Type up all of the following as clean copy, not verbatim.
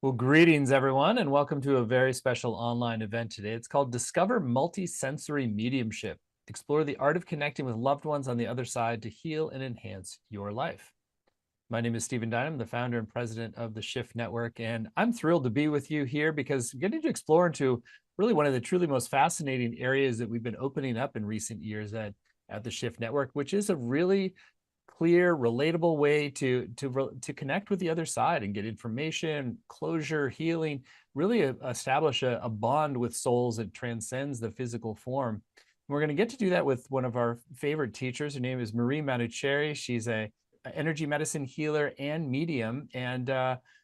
Well, greetings, everyone, and welcome to a very special online event today. It's called Discover Multisensory Mediumship. Explore the art of connecting with loved ones on the other side to heal and enhance your life. My name is Stephen Dynam, the founder and president of the Shift Network, and I'm thrilled to be with you here because we're getting to explore into really one of the truly most fascinating areas that we've been opening up in recent years at the Shift Network, which is a really clear, relatable way to connect with the other side and get information, closure, healing, really establish a bond with souls that transcends the physical form. And we're going to get to do that with one of our favorite teachers. Her name is Marie Manuchehri. She's a energy medicine healer and medium, and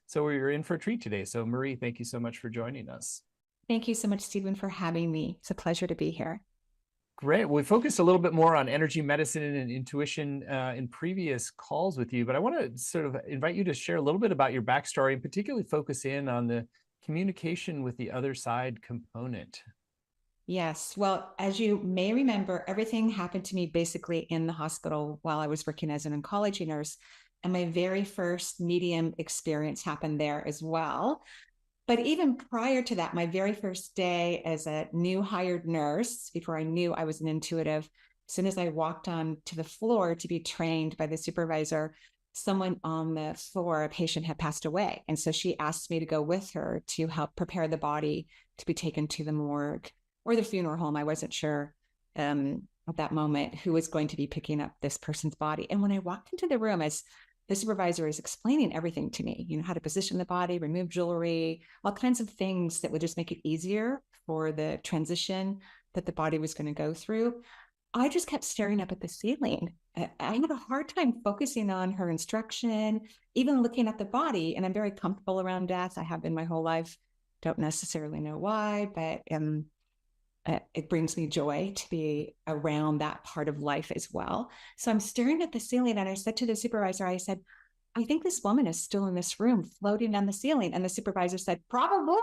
so we're in for a treat today. So Marie, thank you so much for joining us. Thank you so much, Stephen, for having me. It's a pleasure to be here. Great. We focused a little bit more on energy medicine and intuition in previous calls with you, but I want to sort of invite you to share a little bit about your backstory and particularly focus in on the communication with the other side component. Yes. Well, as you may remember, everything happened to me basically in the hospital while I was working as an oncology nurse. And my very first medium experience happened there as well. But even prior to that, my very first day as a new hired nurse, before I knew I was an intuitive, as soon as I walked on to the floor to be trained by the supervisor, someone on the floor, a patient, had passed away. And so she asked me to go with her to help prepare the body to be taken to the morgue or the funeral home. I wasn't sure at that moment who was going to be picking up this person's body. And when I walked into the room, as the supervisor is explaining everything to me, how to position the body, remove jewelry, all kinds of things that would just make it easier for the transition that the body was going to go through. I just kept staring up at the ceiling. I had a hard time focusing on her instruction, even looking at the body. And I'm very comfortable around death. I have been my whole life. Don't necessarily know why, but it brings me joy to be around that part of life as well. So I'm staring at the ceiling and I said to the supervisor, I said, I think this woman is still in this room floating on the ceiling. And the supervisor said, probably,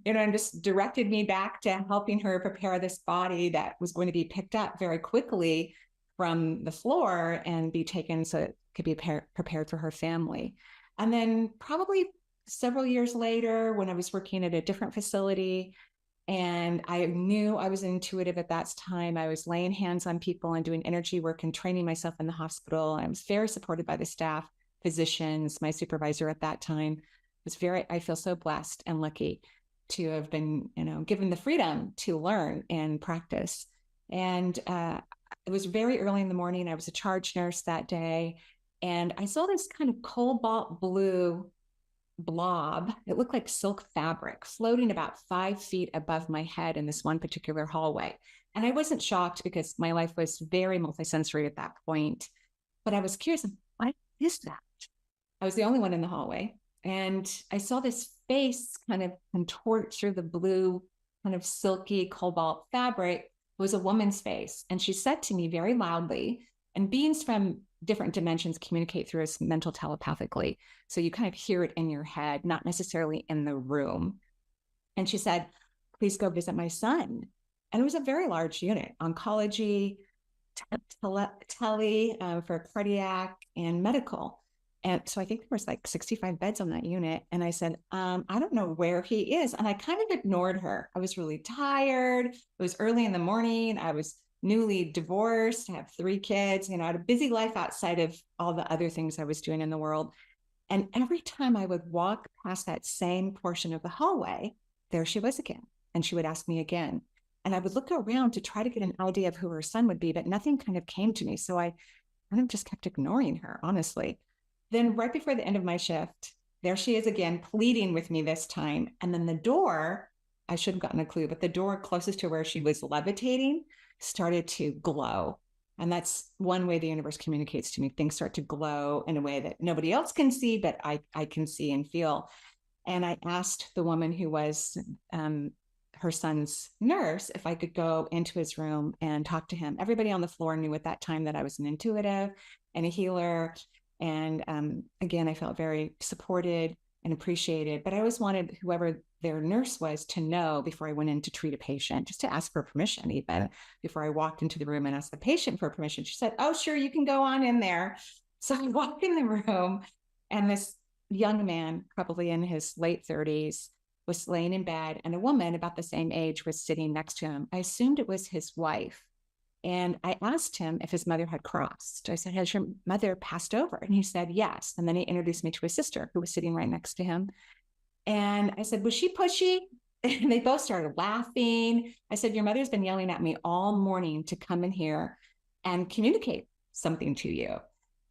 and just directed me back to helping her prepare this body that was going to be picked up very quickly from the floor and be taken so it could be prepared for her family. And then probably several years later, when I was working at a different facility, and I knew I was intuitive at that time. I was laying hands on people and doing energy work and training myself in the hospital. I was very supported by the staff, physicians, my supervisor at that time. I feel so blessed and lucky to have been, given the freedom to learn and practice. And it was very early in the morning. I was a charge nurse that day. And I saw this kind of cobalt blue blob. It looked like silk fabric floating about 5 feet above my head in this one particular hallway. And I wasn't shocked because my life was very multisensory at that point, but I was curious, what is that? I was the only one in the hallway. And I saw this face kind of contort through the blue, kind of silky cobalt fabric. It was a woman's face. And she said to me very loudly, and beings from different dimensions communicate through us mental telepathically. So you kind of hear it in your head, not necessarily in the room. And she said, please go visit my son. And it was a very large unit, oncology, tele for cardiac and medical. And so I think there was like 65 beds on that unit. And I said, I don't know where he is. And I kind of ignored her. I was really tired. It was early in the morning. I was newly divorced, I have 3 kids, I had a busy life outside of all the other things I was doing in the world. And every time I would walk past that same portion of the hallway, there she was again. And she would ask me again. And I would look around to try to get an idea of who her son would be, but nothing kind of came to me. So I kind of just kept ignoring her, honestly. Then right before the end of my shift, there she is again, pleading with me this time. And then the door, I should have gotten a clue, but the door closest to where she was levitating started to glow. And that's one way the universe communicates to me. Things start to glow in a way that nobody else can see, but I can see and feel. And I asked the woman who was her son's nurse if I could go into his room and talk to him. Everybody on the floor knew at that time that I was an intuitive and a healer. And again, I felt very supported and appreciated, but I always wanted whoever their nurse was to know before I went in to treat a patient, just to ask for permission even before I walked into the room and asked the patient for permission. She said, oh, sure, you can go on in there. So I walked in the room and this young man, probably in his late 30s, was laying in bed, and a woman about the same age was sitting next to him. I assumed it was his wife. And I asked him if his mother had crossed. I said, "Has your mother passed over?" And he said, "Yes." And then he introduced me to his sister, who was sitting right next to him. And I said, "Was she pushy?" And they both started laughing. I said, "Your mother's been yelling at me all morning to come in here and communicate something to you."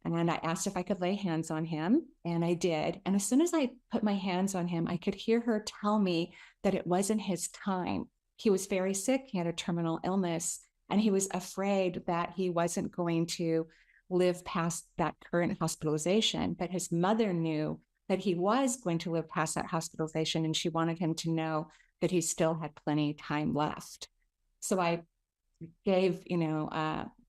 And I asked if I could lay hands on him, and I did. And as soon as I put my hands on him, I could hear her tell me that it wasn't his time. He was very sick. He had a terminal illness, and he was afraid that he wasn't going to live past that current hospitalization. But his mother knew that he was going to live past that hospitalization, and she wanted him to know that he still had plenty of time left. So I gave,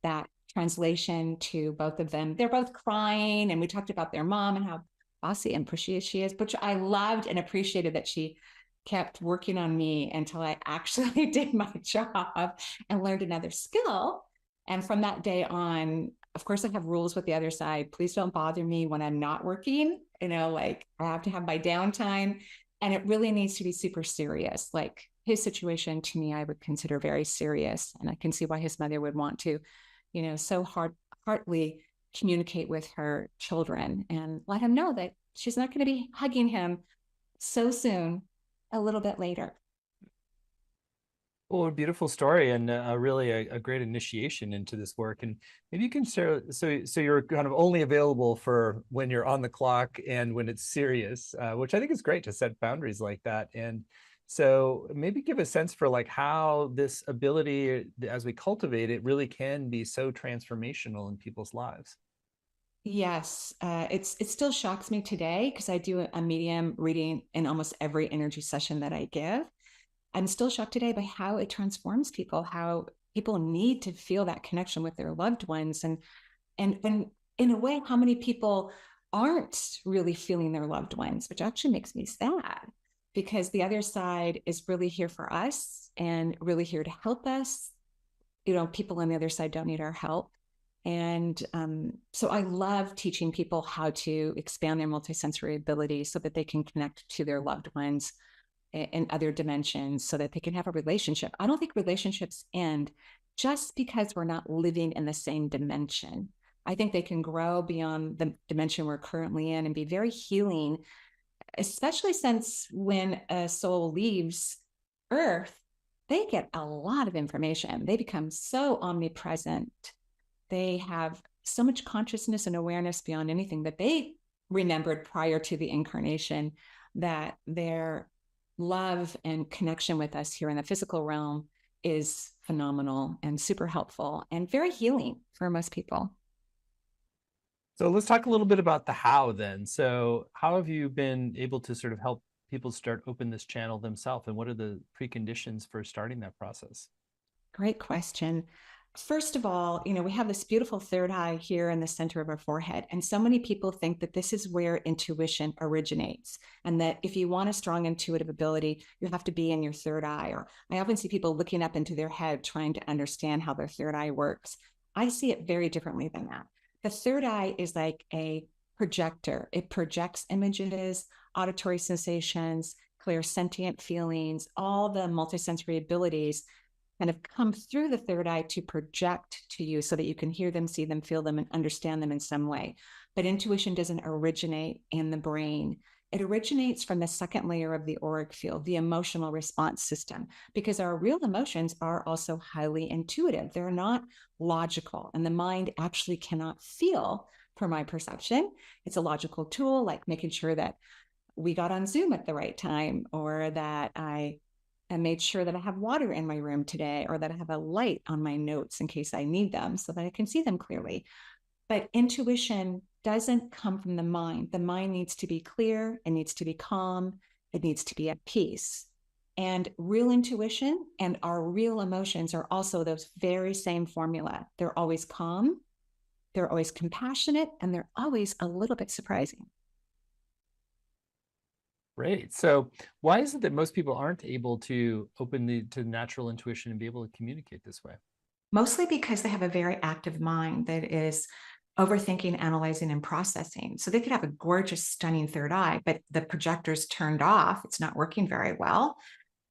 that translation to both of them. They're both crying, and we talked about their mom and how bossy and pushy she is, which I loved and appreciated that she kept working on me until I actually did my job and learned another skill. And from that day on, of course, I have rules with the other side. Please don't bother me when I'm not working. Like I have to have my downtime, and it really needs to be super serious. Like his situation to me, I would consider very serious. And I can see why his mother would want to, so heartily communicate with her children and let him know that she's not going to be hugging him so soon, a little bit later. Well, a beautiful story, and really a great initiation into this work. And maybe you can share. So you're kind of only available for when you're on the clock and when it's serious, which I think is great to set boundaries like that. And so maybe give a sense for like how this ability, as we cultivate it, really can be so transformational in people's lives. Yes, it still shocks me today because I do a medium reading in almost every energy session that I give. I'm still shocked today by how it transforms people, how people need to feel that connection with their loved ones. And in a way, how many people aren't really feeling their loved ones, which actually makes me sad because the other side is really here for us and really here to help us. People on the other side don't need our help. And so I love teaching people how to expand their multisensory abilities so that they can connect to their loved ones in other dimensions so that they can have a relationship. I don't think relationships end just because we're not living in the same dimension. I think they can grow beyond the dimension we're currently in and be very healing, especially since when a soul leaves Earth, they get a lot of information. They become so omnipresent. They have so much consciousness and awareness beyond anything that they remembered prior to the incarnation, that their love and connection with us here in the physical realm is phenomenal and super helpful and very healing for most people. So let's talk a little bit about the how then. So how have you been able to sort of help people start open this channel themselves, and what are the preconditions for starting that process? Great question. First of all, we have this beautiful third eye here in the center of our forehead. And so many people think that this is where intuition originates. And that if you want a strong intuitive ability, you have to be in your third eye. Or I often see people looking up into their head, trying to understand how their third eye works. I see it very differently than that. The third eye is like a projector. It projects images, auditory sensations, clairsentient feelings, all the multisensory abilities kind of come through the third eye to project to you so that you can hear them, see them, feel them, and understand them in some way. But intuition doesn't originate in the brain. It originates from the second layer of the auric field, the emotional response system, because our real emotions are also highly intuitive. They're not logical, and the mind actually cannot feel, per my perception. It's a logical tool, like making sure that we got on Zoom at the right time, or that I made sure that I have water in my room today, or that I have a light on my notes in case I need them so that I can see them clearly. But intuition doesn't come from the mind. The mind needs to be clear, it needs to be calm, it needs to be at peace. And real intuition and our real emotions are also those very same formula. They're always calm, they're always compassionate, and they're always a little bit surprising. Great. So why is it that most people aren't able to open to natural intuition and be able to communicate this way? Mostly because they have a very active mind that is overthinking, analyzing, and processing. So they could have a gorgeous, stunning third eye, but the projector's turned off. It's not working very well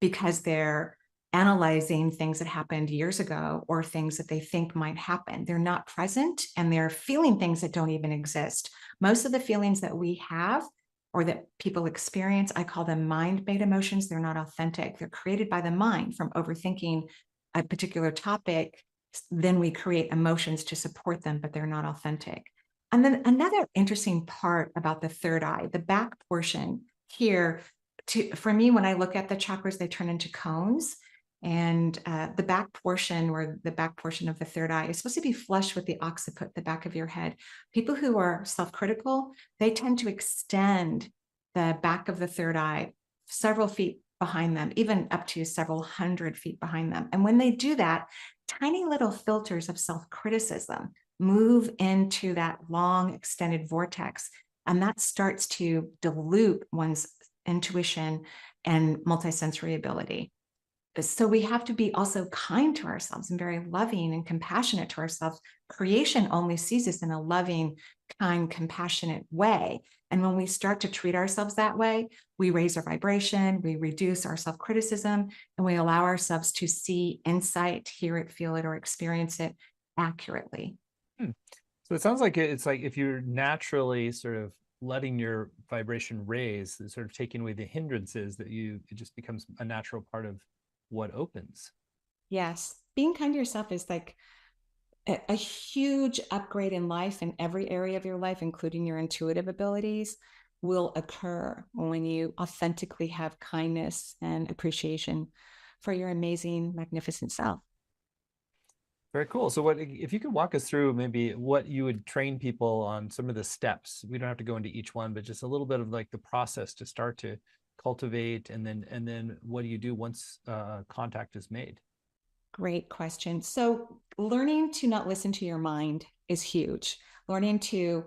because they're analyzing things that happened years ago or things that they think might happen. They're not present and they're feeling things that don't even exist. Most of the feelings that we have or that people experience, I call them mind-made emotions. They're not authentic. They're created by the mind from overthinking a particular topic. Then we create emotions to support them, but they're not authentic. And then another interesting part about the third eye, the back portion here, for me, when I look at the chakras, they turn into cones. And the back portion, or the back portion of the third eye, is supposed to be flush with the occiput, the back of your head. People who are self-critical, they tend to extend the back of the third eye several feet behind them, even up to several hundred feet behind them. And when they do that, tiny little filters of self-criticism move into that long extended vortex. And that starts to dilute one's intuition and multisensory ability. So we have to be also kind to ourselves and very loving and compassionate to ourselves. Creation only sees us in a loving, kind, compassionate way. And when we start to treat ourselves that way, we raise our vibration, we reduce our self-criticism, and we allow ourselves to see insight, hear it, feel it, or experience it accurately. So it sounds like it's like if you're naturally sort of letting your vibration raise, sort of taking away the hindrances, that it just becomes a natural part of what opens. Yes. Being kind to yourself is like a huge upgrade in life, in every area of your life, including your intuitive abilities, will occur when you authentically have kindness and appreciation for your amazing, magnificent self. Very cool. So what if you could walk us through maybe what you would train people on, some of the steps? We don't have to go into each one, but just a little bit of like the process to start to cultivate, and then what do you do once contact is made? Great question. So, learning to not listen to your mind is huge. Learning to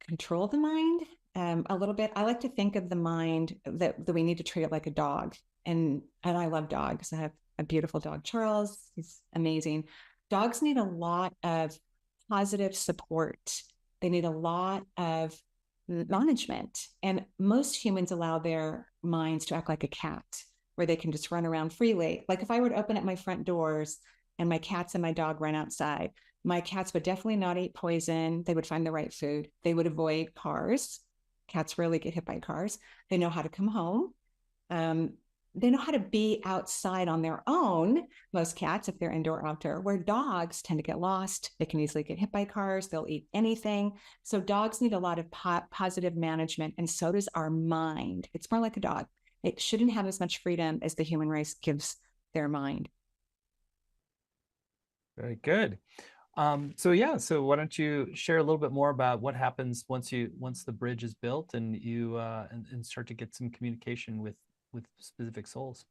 control the mind a little bit. I like to think of the mind that we need to treat it like a dog. And I love dogs. I have a beautiful dog, Charles. He's amazing. Dogs need a lot of positive support. They need a lot of management. And most humans allow their minds to act like a cat, where they can just run around freely. Like if I were to open up my front doors and my cats and my dog ran outside, my cats would definitely not eat poison. They would find the right food. They would avoid cars. Cats rarely get hit by cars. They know how to come home. Um, they know how to be outside on their own, most cats, if they're indoor, outdoor, where dogs tend to get lost. They can easily get hit by cars. They'll eat anything. So dogs need a lot of positive management, and so does our mind. It's more like a dog. It shouldn't have as much freedom as the human race gives their mind. Very good. So why don't you share a little bit more about what happens once the bridge is built and you and start to get some communication with specific souls?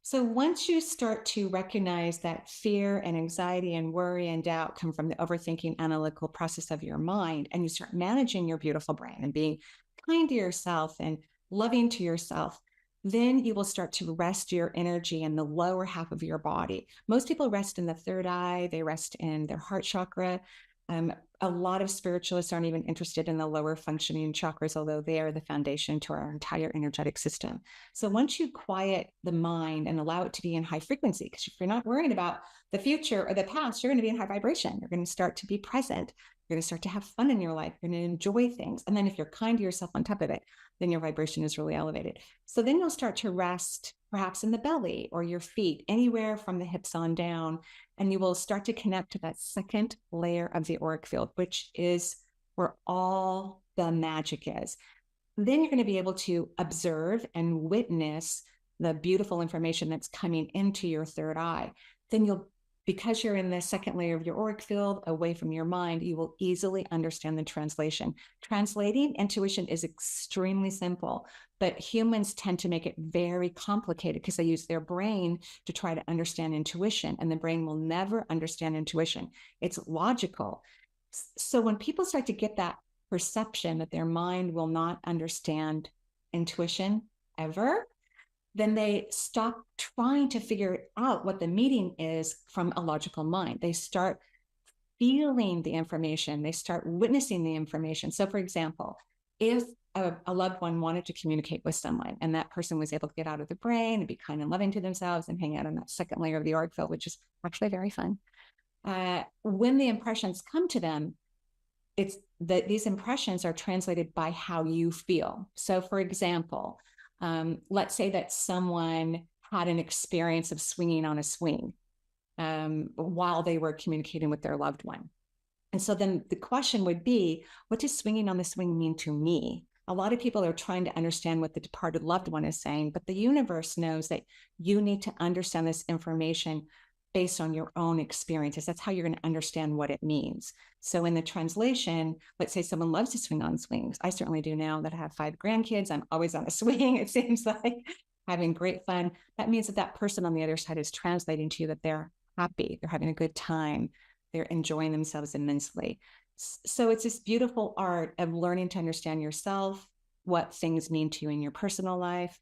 So once you start to recognize that fear and anxiety and worry and doubt come from the overthinking analytical process of your mind, and you start managing your beautiful brain and being kind to yourself and loving to yourself, then you will start to rest your energy in the lower half of your body. Most people rest in the third eye, they rest in their heart chakra. A lot of spiritualists aren't even interested in the lower functioning chakras, although they are the foundation to our entire energetic system. So once you quiet the mind and allow it to be in high frequency, because if you're not worried about the future or the past, you're going to be in high vibration. You're going to start to be present. You're going to start to have fun in your life. You're going to enjoy things. And then if you're kind to yourself on top of it, then your vibration is really elevated. So then you'll start to rest perhaps in the belly or your feet, anywhere from the hips on down. And you will start to connect to that second layer of the auric field, which is where all the magic is. Then you're going to be able to observe and witness the beautiful information that's coming into your third eye. Then because you're in the second layer of your auric field, away from your mind, you will easily understand the translation. Translating intuition is extremely simple, but humans tend to make it very complicated because they use their brain to try to understand intuition, and the brain will never understand intuition. It's logical. So when people start to get that perception that their mind will not understand intuition ever, then they stop trying to figure out what the meaning is from a logical mind. They start feeling the information. They start witnessing the information. So, for example, if a loved one wanted to communicate with someone and that person was able to get out of the brain and be kind and loving to themselves and hang out on that second layer of the auric field, which is actually very fun. When the impressions come to them, it's that these impressions are translated by how you feel. So, for example, let's say that someone had an experience of swinging on a swing while they were communicating with their loved one. And so then the question would be, what does swinging on the swing mean to me? A lot of people are trying to understand what the departed loved one is saying, but the universe knows that you need to understand this information based on your own experiences. That's how you're going to understand what it means. So in the translation, let's say someone loves to swing on swings. I certainly do now that I have 5 grandkids. I'm always on a swing, it seems like, having great fun. That means that that person on the other side is translating to you that they're happy, they're having a good time, they're enjoying themselves immensely. So it's this beautiful art of learning to understand yourself, what things mean to you in your personal life,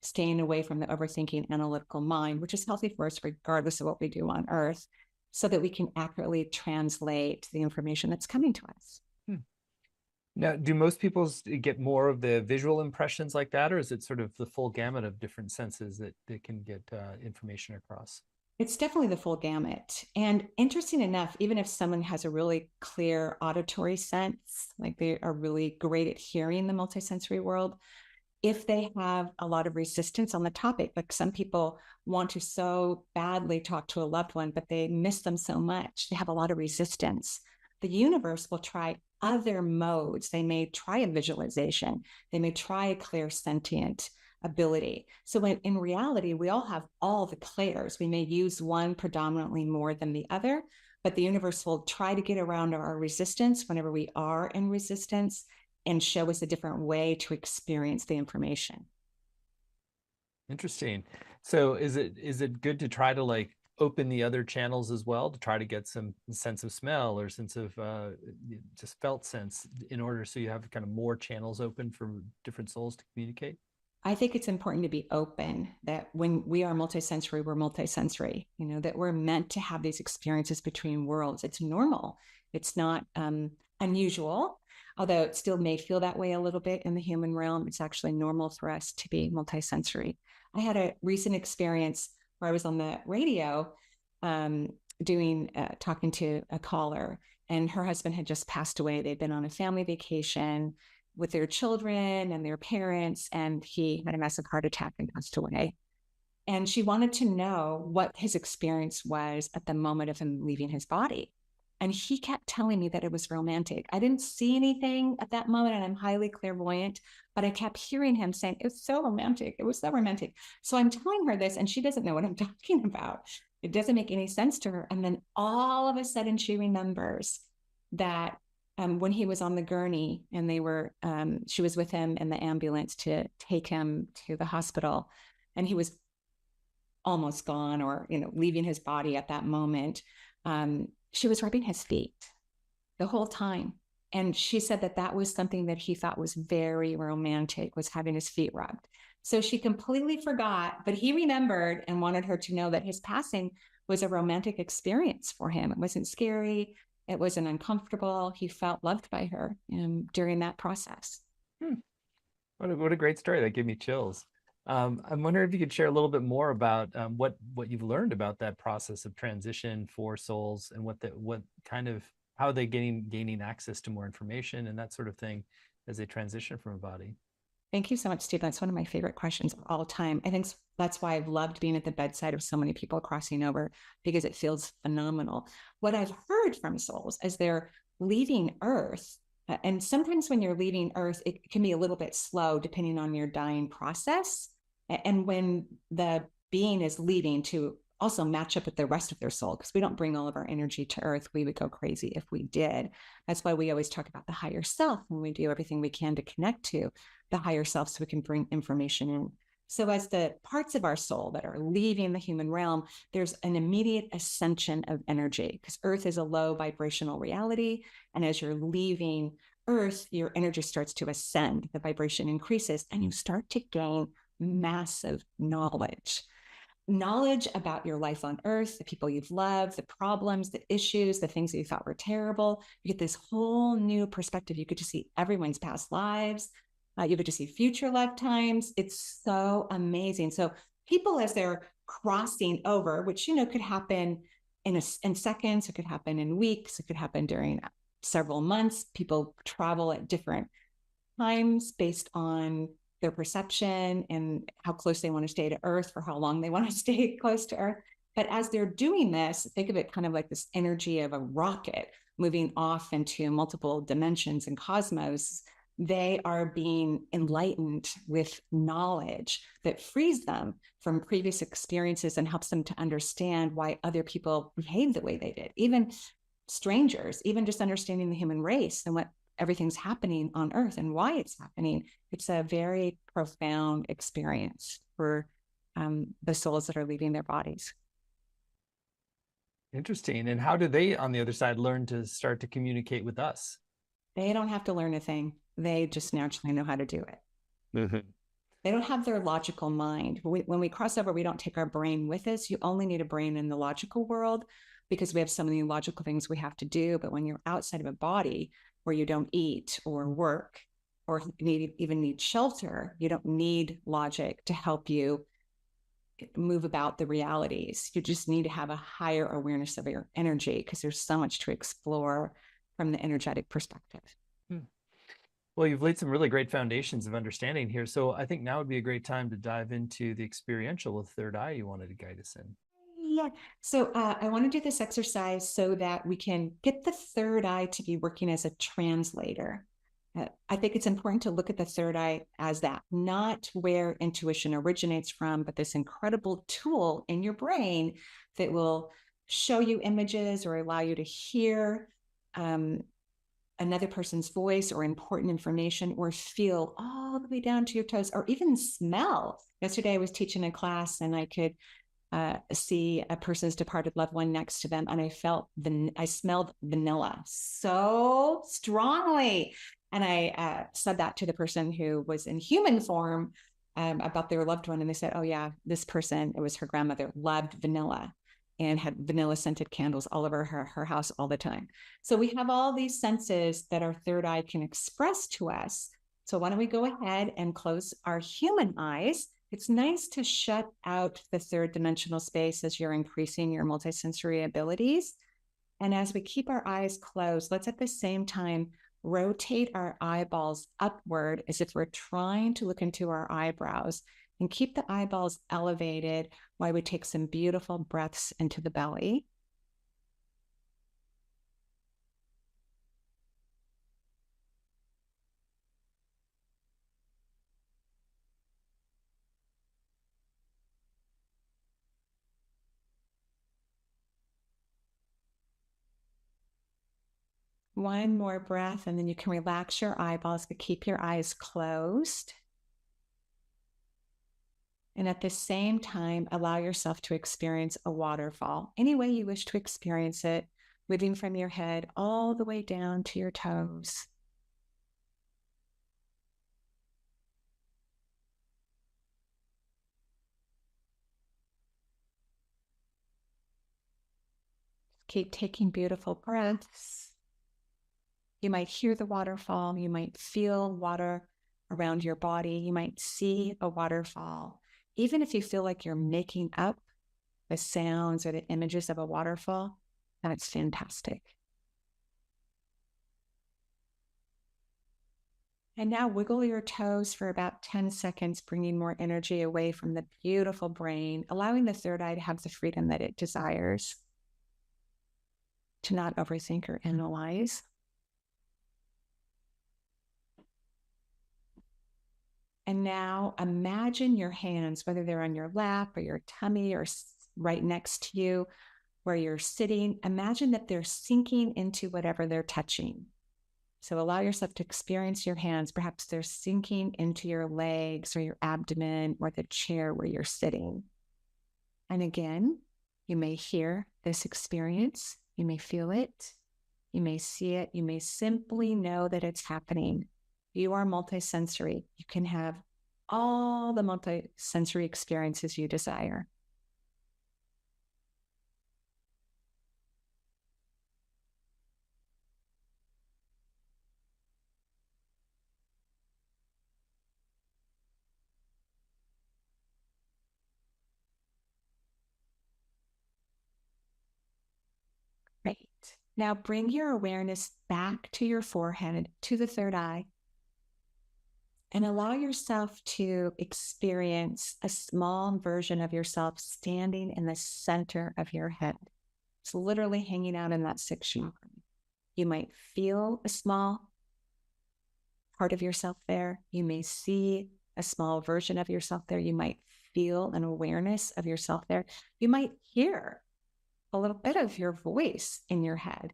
staying away from the overthinking analytical mind, which is healthy for us regardless of what we do on earth, so that we can accurately translate the information that's coming to us. Now, do most people get more of the visual impressions like that, or is it sort of the full gamut of different senses that they can get information across? It's definitely the full gamut. And interesting enough, even if someone has a really clear auditory sense, like they are really great at hearing the multisensory world, if they have a lot of resistance on the topic, like some people want to so badly talk to a loved one, but they miss them so much, they have a lot of resistance. The universe will try other modes. They may try a visualization, they may try a clear sentient ability. So in reality, we all have all the clairs. We may use one predominantly more than the other, but the universe will try to get around our resistance whenever we are in resistance and show us a different way to experience the information. Interesting. So is it good to try to like open the other channels as well to try to get some sense of smell or sense of just felt sense in order so you have kind of more channels open for different souls to communicate? I think it's important to be open, that when we are multisensory, we're multisensory, that we're meant to have these experiences between worlds. It's normal. It's not unusual, although it still may feel that way a little bit in the human realm. It's actually normal for us to be multisensory. I had a recent experience where I was on the radio talking to a caller, and her husband had just passed away. They'd been on a family vacation with their children and their parents, and he had a massive heart attack and passed away. And she wanted to know what his experience was at the moment of him leaving his body. And he kept telling me that it was romantic. I didn't see anything at that moment, and I'm highly clairvoyant, but I kept hearing him saying, it was so romantic. It was so romantic. So I'm telling her this, and she doesn't know what I'm talking about. It doesn't make any sense to her. And then all of a sudden, she remembers that when he was on the gurney and she was with him in the ambulance to take him to the hospital, and he was almost gone or, leaving his body at that moment. She was rubbing his feet the whole time. And she said that that was something that he thought was very romantic, was having his feet rubbed. So she completely forgot, but he remembered and wanted her to know that his passing was a romantic experience for him. It wasn't scary. It wasn't uncomfortable. He felt loved by her during that process. What a great story. That gave me chills. I'm wondering if you could share a little bit more about what you've learned about that process of transition for souls and what kind of how they gaining access to more information and that sort of thing as they transition from a body. Thank you so much, Steve. That's one of my favorite questions of all time. I think that's why I've loved being at the bedside of so many people crossing over, because it feels phenomenal. What I've heard from souls as they're leaving Earth, and sometimes when you're leaving Earth, it can be a little bit slow depending on your dying process. And when the being is leaving, to also match up with the rest of their soul, because we don't bring all of our energy to Earth. We would go crazy if we did. That's why we always talk about the higher self when we do everything we can to connect to the higher self so we can bring information in. So as the parts of our soul that are leaving the human realm, there's an immediate ascension of energy, because Earth is a low vibrational reality. And as you're leaving Earth, your energy starts to ascend, the vibration increases, and you start to gain massive knowledge. knowledge about your life on earth, the people you've loved, the problems, the issues, the things that you thought were terrible. You get this whole new perspective. You get to see everyone's past lives. You get to see future lifetimes. It's so amazing. So people, as they're crossing over, which, could happen in seconds, it could happen in weeks, it could happen during several months. People travel at different times based on their perception and how close they want to stay to Earth, for how long they want to stay close to Earth. But as they're doing this, think of it kind of like this energy of a rocket moving off into multiple dimensions and cosmos. They are being enlightened with knowledge that frees them from previous experiences and helps them to understand why other people behave the way they did, even strangers, even just understanding the human race and what everything's happening on Earth and why it's happening. It's a very profound experience for the souls that are leaving their bodies. Interesting. And how do they, on the other side, learn to start to communicate with us? They don't have to learn a thing. They just naturally know how to do it. Mm-hmm. They don't have their logical mind. When we cross over, we don't take our brain with us. You only need a brain in the logical world because we have so many logical things we have to do. But when you're outside of a body where you don't eat or work or even need shelter, you don't need logic to help you move about the realities. You just need to have a higher awareness of your energy because there's so much to explore from the energetic perspective. Well, you've laid some really great foundations of understanding here. So I think now would be a great time to dive into the experiential with third eye you wanted to guide us in. Yeah. So I want to do this exercise so that we can get the third eye to be working as a translator. I think it's important to look at the third eye as that, not where intuition originates from, but this incredible tool in your brain that will show you images or allow you to hear another person's voice or important information, or feel all the way down to your toes, or even smell. Yesterday I was teaching a class and I could see a person's departed loved one next to them, and I smelled vanilla so strongly. And I said that to the person who was in human form about their loved one, and they said, "Oh yeah, this person, it was her grandmother, loved vanilla and had vanilla scented candles all over her house all the time." So we have all these senses that our third eye can express to us. So why don't we go ahead and close our human eyes? It's nice to shut out the third dimensional space as you're increasing your multisensory abilities. And as we keep our eyes closed, let's at the same time rotate our eyeballs upward as if we're trying to look into our eyebrows, and keep the eyeballs elevated while we take some beautiful breaths into the belly. One more breath, and then you can relax your eyeballs, but keep your eyes closed. And at the same time, allow yourself to experience a waterfall, any way you wish to experience it, moving from your head all the way down to your toes. Keep taking beautiful breaths. You might hear the waterfall. You might feel water around your body. You might see a waterfall. Even if you feel like you're making up the sounds or the images of a waterfall, that's fantastic. And now wiggle your toes for about 10 seconds, bringing more energy away from the beautiful brain, allowing the third eye to have the freedom that it desires, to not overthink or analyze. And now imagine your hands, whether they're on your lap or your tummy or right next to you where you're sitting, imagine that they're sinking into whatever they're touching. So allow yourself to experience your hands. Perhaps they're sinking into your legs or your abdomen or the chair where you're sitting. And again, you may hear this experience. You may feel it. You may see it. You may simply know that it's happening. You are multisensory. You can have all the multisensory experiences you desire. Now bring your awareness back to your forehead, to the third eye, and allow yourself to experience a small version of yourself standing in the center of your head. It's literally hanging out in that sixth chakra. You might feel a small part of yourself there. You may see a small version of yourself there. You might feel an awareness of yourself there. You might hear a little bit of your voice in your head.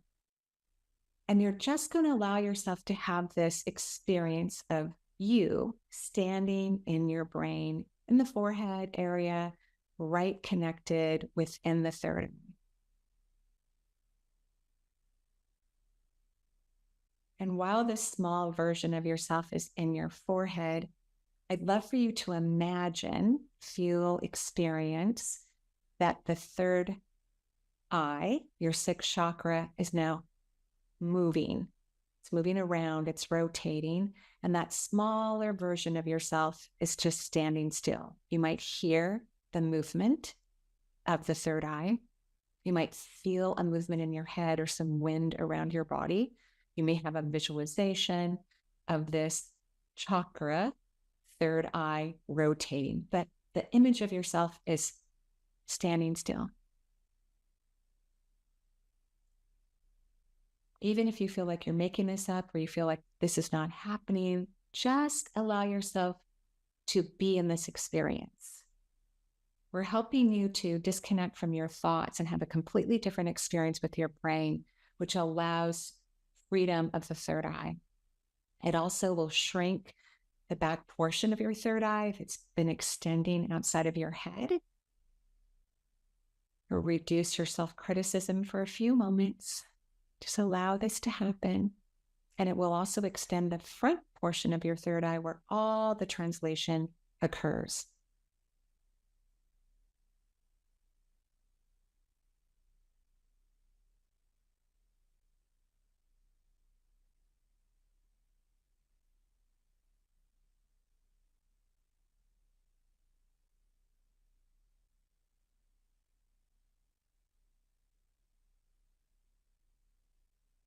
And you're just going to allow yourself to have this experience of you standing in your brain, in the forehead area, right connected within the third eye. And while this small version of yourself is in your forehead, I'd love for you to imagine, feel, experience that the third eye, your sixth chakra, is now moving. It's moving around, it's rotating, and that smaller version of yourself is just standing still. You might hear the movement of the third eye. You might feel a movement in your head or some wind around your body. You may have a visualization of this chakra, third eye, rotating, but the image of yourself is standing still. Even if you feel like you're making this up or you feel like this is not happening, just allow yourself to be in this experience. We're helping you to disconnect from your thoughts and have a completely different experience with your brain, which allows freedom of the third eye. It also will shrink the back portion of your third eye if it's been extending outside of your head. Or reduce your self-criticism for a few moments. Just allow this to happen. And it will also extend the front portion of your third eye where all the translation occurs.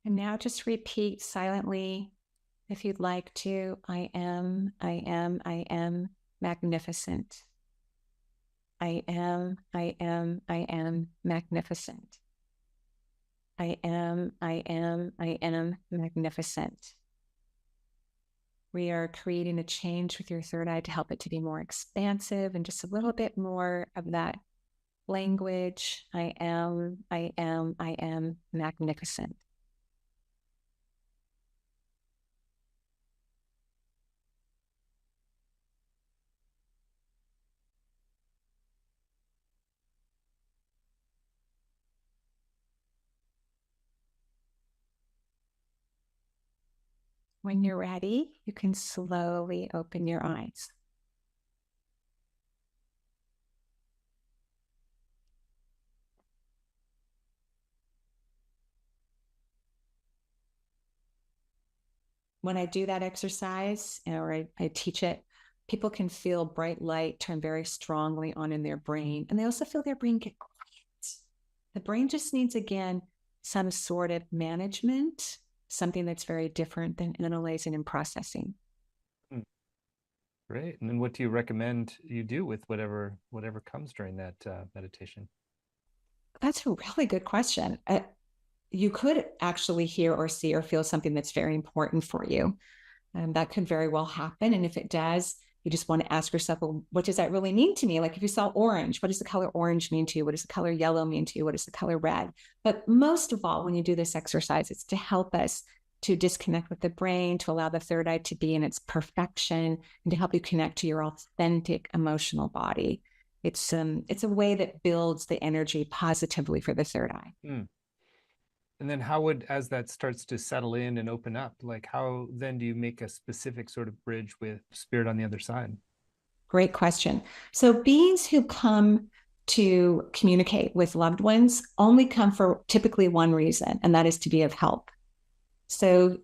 And now just repeat silently, if you'd like to, I am magnificent. I am magnificent. I am magnificent. We are creating a change with your third eye to help it to be more expansive and just a little bit more of that language. I am magnificent. When you're ready, you can slowly open your eyes. When I do that exercise, or I teach it, people can feel bright light turn very strongly on in their brain. And they also feel their brain get quiet. The brain just needs, again, some sort of management, something that's very different than analyzing and processing. Great. And then what do you recommend you do with whatever comes during that meditation? That's a really good question. You could actually hear or see or feel something that's very important for you. And that could very well happen. And if it does, you just want to ask yourself, well, what does that really mean to me? Like if you saw orange, what does the color orange mean to you? What does the color yellow mean to you? What does the color red? But most of all, when you do this exercise, it's to help us to disconnect with the brain, to allow the third eye to be in its perfection, and to help you connect to your authentic emotional body. It's a way that builds the energy positively for the third eye. And then how would, as that starts to settle in and open up, like how then do you make a specific sort of bridge with spirit on the other side? Great question. So beings who come to communicate with loved ones only come for typically one reason, and that is to be of help. So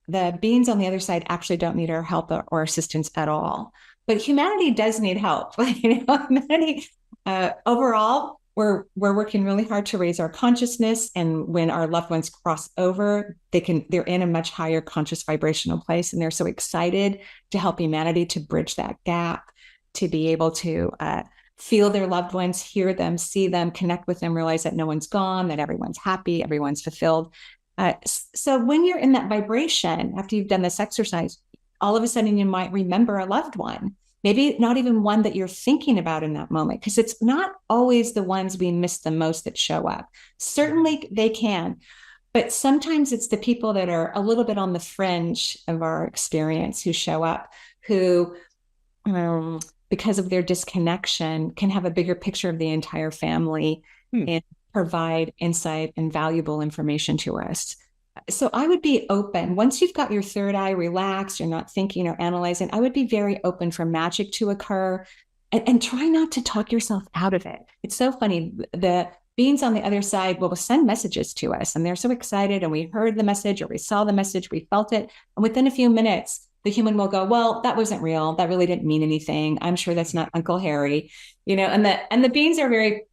the beings on the other side actually don't need our help or assistance at all. But humanity does need help. Humanity overall, we're working really hard to raise our consciousness, and when our loved ones cross over, they're in a much higher conscious vibrational place, and they're so excited to help humanity to bridge that gap, to be able to feel their loved ones, hear them, see them, connect with them, realize that no one's gone, that everyone's happy, everyone's fulfilled. So when you're in that vibration, after you've done this exercise, all of a sudden you might remember a loved one, maybe not even one that you're thinking about in that moment, because it's not always the ones we miss the most that show up. Certainly they can, but sometimes it's the people that are a little bit on the fringe of our experience who show up, who, because of their disconnection, can have a bigger picture of the entire family and provide insight and valuable information to us. So I would be open. Once you've got your third eye relaxed, you're not thinking or analyzing, I would be very open for magic to occur, and try not to talk yourself out of it. It's so funny. The beings on the other side will send messages to us, and they're so excited, and we heard the message, or we saw the message, we felt it. And within a few minutes, the human will go, well, that wasn't real. That really didn't mean anything. I'm sure that's not Uncle Harry, and the beings are very,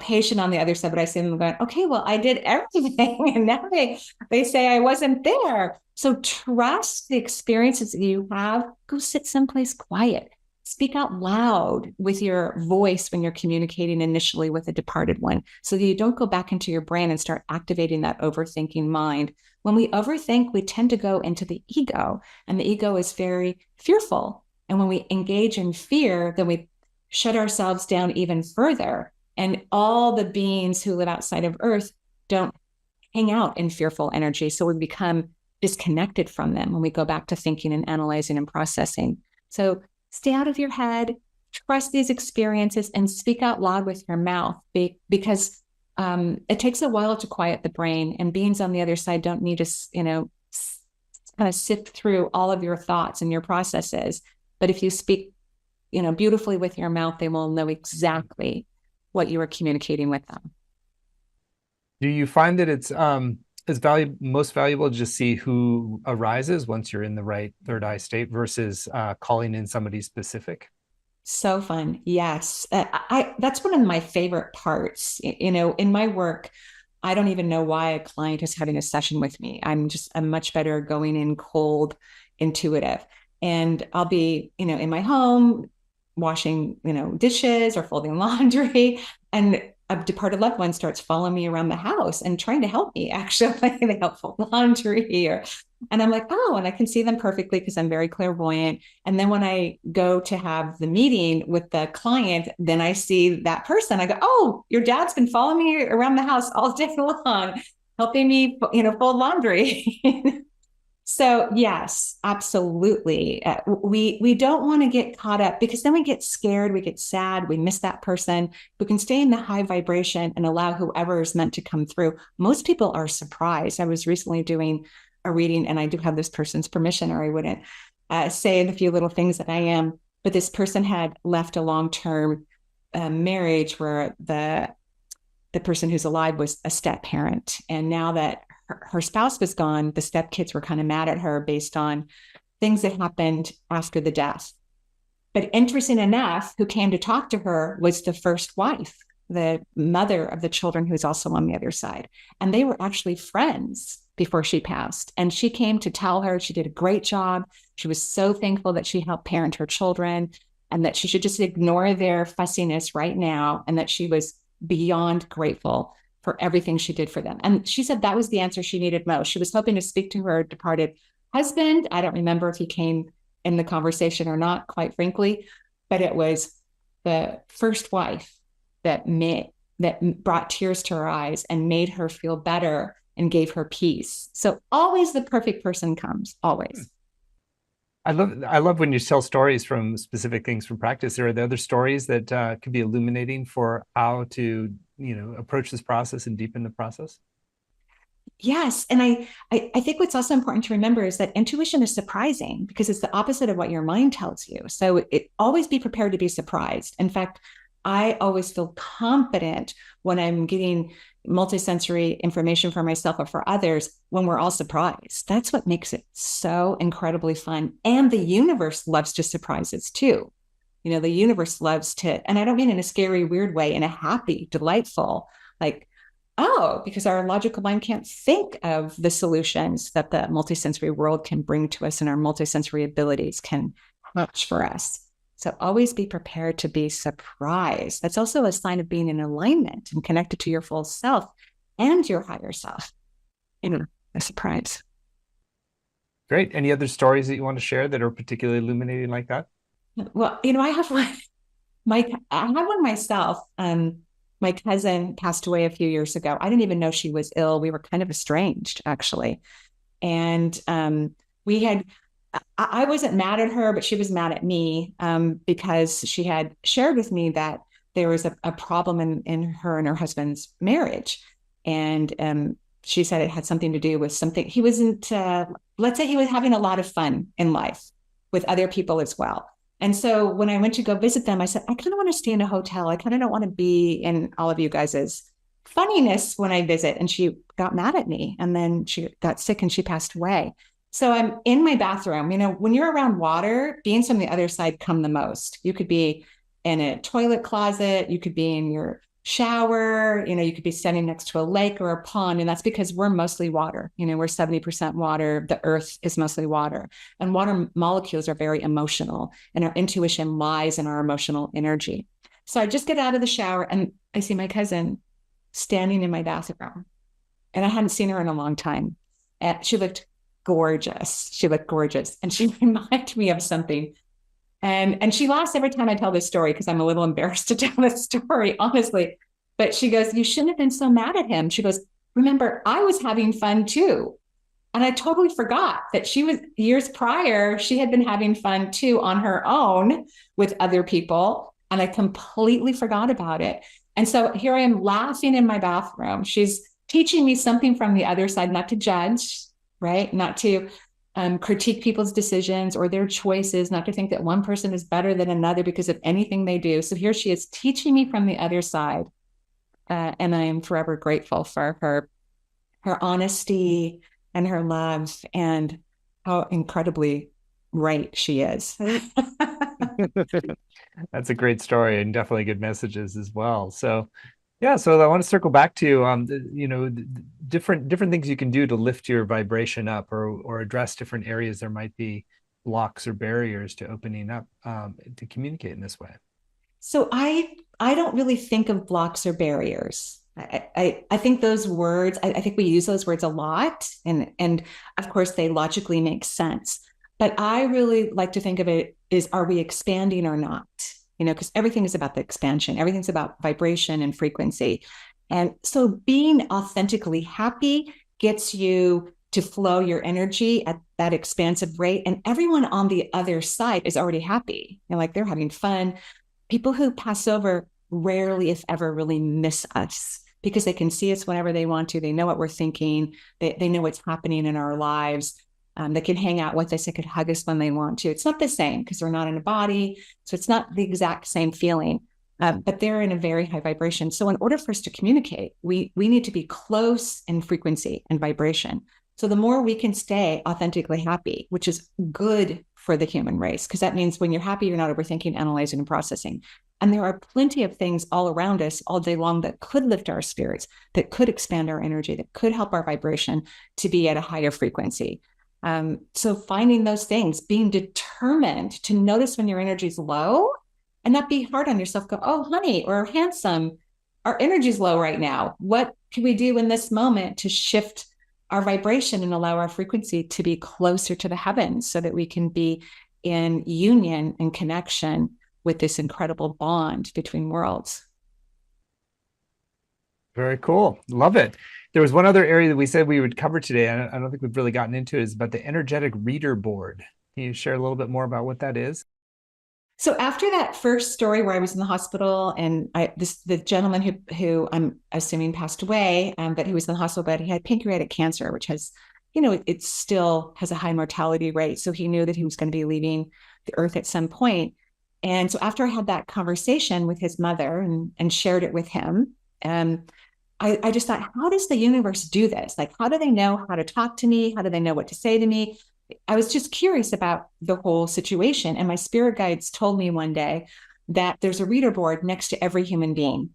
patient on the other side. But I see them going, okay, well, I did everything. And now they say I wasn't there. So trust the experiences that you have. Go sit someplace quiet. Speak out loud with your voice when you're communicating initially with a departed one, so that you don't go back into your brain and start activating that overthinking mind. When we overthink, we tend to go into the ego, and the ego is very fearful. And when we engage in fear, then we shut ourselves down even further. And all the beings who live outside of Earth don't hang out in fearful energy. So we become disconnected from them when we go back to thinking and analyzing and processing. So stay out of your head, trust these experiences, and speak out loud with your mouth, because it takes a while to quiet the brain, and beings on the other side don't need to, kind of sift through all of your thoughts and your processes. But if you speak, beautifully with your mouth, they will know exactly what you are communicating with them. Do you find that it's most valuable to just see who arises once you're in the right third eye state versus calling in somebody specific? So fun. Yes. That's one of my favorite parts. In my work, I don't even know why a client is having a session with me. I'm much better going in cold, intuitive. And I'll be, in my home, washing, dishes or folding laundry, and a departed loved one starts following me around the house and trying to help me. Actually, they help fold laundry, and I'm like, oh, and I can see them perfectly because I'm very clairvoyant. And then when I go to have the meeting with the client, then I see that person. I go, oh, your dad's been following me around the house all day long, helping me, fold laundry. So yes, absolutely. We don't want to get caught up, because then we get scared, we get sad, we miss that person. We can stay in the high vibration and allow whoever is meant to come through. Most people are surprised. I was recently doing a reading, and I do have this person's permission, or I wouldn't say the few little things that I am. But this person had left a long-term marriage where the person who's alive was a step parent, and now that her spouse was gone, the stepkids were kind of mad at her based on things that happened after the death. But interesting enough, who came to talk to her was the first wife, the mother of the children, who's also on the other side. And they were actually friends before she passed. And she came to tell her she did a great job. She was so thankful that she helped parent her children, and that she should just ignore their fussiness right now, and that she was beyond grateful for everything she did for them. And she said that was the answer she needed most. She was hoping to speak to her departed husband. I don't remember if he came in the conversation or not, quite frankly, but it was the first wife that brought tears to her eyes and made her feel better and gave her peace. So always the perfect person comes, always. I love when you tell stories from specific things from practice. Are there other stories that could be illuminating for how to, approach this process and deepen the process? Yes. And I think what's also important to remember is that intuition is surprising, because it's the opposite of what your mind tells you. So always be prepared to be surprised. In fact, I always feel confident when I'm getting multisensory information for myself or for others, when we're all surprised. That's what makes it so incredibly fun. And the universe loves to surprise us too. The universe loves to, and I don't mean in a scary, weird way, in a happy, delightful, like, oh, because our logical mind can't think of the solutions that the multisensory world can bring to us and our multisensory abilities can hatch for us. So always be prepared to be surprised. That's also a sign of being in alignment and connected to your full self and your higher self. A surprise. Great. Any other stories that you want to share that are particularly illuminating like that? Well, I have one. I had one myself. My cousin passed away a few years ago. I didn't even know she was ill. We were kind of estranged, actually. And we had, I wasn't mad at her, but she was mad at me because she had shared with me that there was a problem in her and her husband's marriage. And she said it had something to do with something. He wasn't, let's say he was having a lot of fun in life with other people as well. And so when I went to go visit them, I said, I kind of want to stay in a hotel. I kind of don't want to be in all of you guys' funniness when I visit. And she got mad at me. And then she got sick and she passed away. So I'm in my bathroom. When you're around water, beings from the other side come the most. You could be in a toilet closet. You could be in your shower. You could be standing next to a lake or a pond. And that's because we're mostly water. We're 70% water. The earth is mostly water. And water molecules are very emotional. And our intuition lies in our emotional energy. So I just get out of the shower and I see my cousin standing in my bathroom. And I hadn't seen her in a long time. And she looked gorgeous. And she reminded me of something. And she laughs every time I tell this story because I'm a little embarrassed to tell this story, honestly. But she goes, you shouldn't have been so mad at him. She goes, remember, I was having fun too. And I totally forgot that years prior, she had been having fun too on her own with other people. And I completely forgot about it. And so here I am laughing in my bathroom. She's teaching me something from the other side, not to judge, right? Not to critique people's decisions or their choices, not to think that one person is better than another because of anything they do. So here she is teaching me from the other side. And I am forever grateful for her honesty and her love and how incredibly right she is. That's a great story and definitely good messages as well. So yeah, so I want to circle back to different things you can do to lift your vibration up or address different areas there might be blocks or barriers to opening up to communicate in this way. So I don't really think of blocks or barriers. I think those words, I think we use those words a lot, and of course they logically make sense. But I really like to think of it as, are we expanding or not? Because everything is about the expansion. Everything's about vibration and frequency. And so being authentically happy gets you to flow your energy at that expansive rate. And everyone on the other side is already happy. Like they're having fun. People who pass over rarely, if ever, really miss us because they can see us whenever they want to. They know what we're thinking. They know what's happening in our lives. They can hang out with us. They could hug us when they want to. It's not the same because we're not in a body. So it's not the exact same feeling, but they're in a very high vibration. So in order for us to communicate, we need to be close in frequency and vibration. So the more we can stay authentically happy, which is good for the human race, because that means when you're happy, you're not overthinking, analyzing, and processing. And there are plenty of things all around us all day long that could lift our spirits, that could expand our energy, that could help our vibration to be at a higher frequency. So finding those things, being determined to notice when your energy is low and not be hard on yourself, go, oh, honey, or handsome, our energy is low right now. What can we do in this moment to shift our vibration and allow our frequency to be closer to the heavens so that we can be in union and connection with this incredible bond between worlds? Very cool. Love it. There was one other area that we said we would cover today. I don't think we've really gotten into it, is about the energetic reader board. Can you share a little bit more about what that is? So after that first story where I was in the hospital and the gentleman who I'm assuming passed away, but he was in the hospital bed, he had pancreatic cancer, which has, it still has a high mortality rate. So he knew that he was going to be leaving the earth at some point. And so after I had that conversation with his mother and shared it with him, I just thought, how does the universe do this? Like, how do they know how to talk to me? How do they know what to say to me? I was just curious about the whole situation. And my spirit guides told me one day that there's a reader board next to every human being.